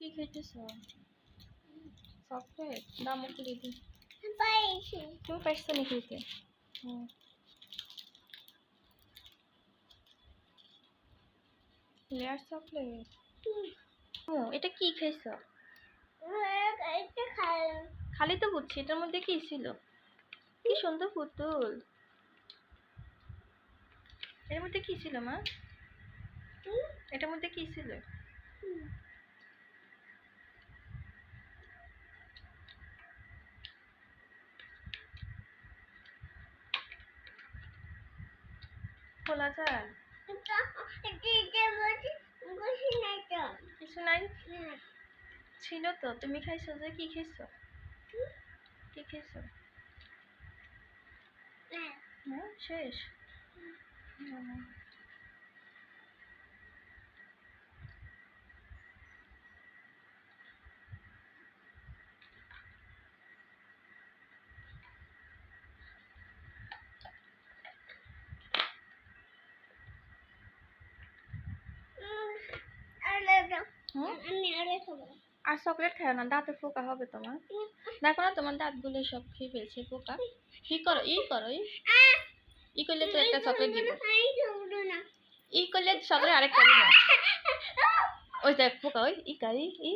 কি খাইতেছ? চকলেট দাম মুখে দিদি তুমি পারছো নি খেতে? লেয়ার চকলেট এটা কি খাইছ? খালি তো বুঝছি, এটার মধ্যে কি ছিল? কি সুন্দর পুতুল। এর মধ্যে কি ছিল মা? এটার মধ্যে কি ছিল? খোলা যায়? কিছু নাই ছিল তো। তুমি খাইছো যে? কি খাইছো? কি খাইছো? হ্যাঁ শেষ। আর চকলেট খাও না, দাঁতে পোকা হবে তোমার। দেখো না তোমার দাঁতগুলো সব খেয়ে ফেলছে পোকা। ই করো ই করলে তো একটা চকলেট দিব। ই করলে চকলেট আরেকটা দিব। ওই দেখ পোকা, ওই ই কারি ই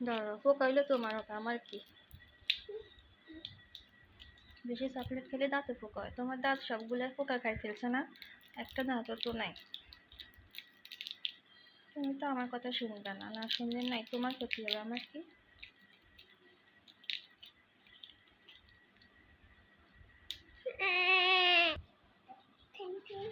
ধরো পোকা হইলে তোমার ওটা, আমার কি? বেশি চকলেট খেলে দাঁতে পোকা হয়। তোমার দাঁত সবগুলো পোকা খাই ফেলছে না, একটা দাঁতও তো নাই। তুমি তো আমার কথা শুনবে না, না শুনলে নাই তোমার ক্ষতি হবে, আমার কি? Thank you.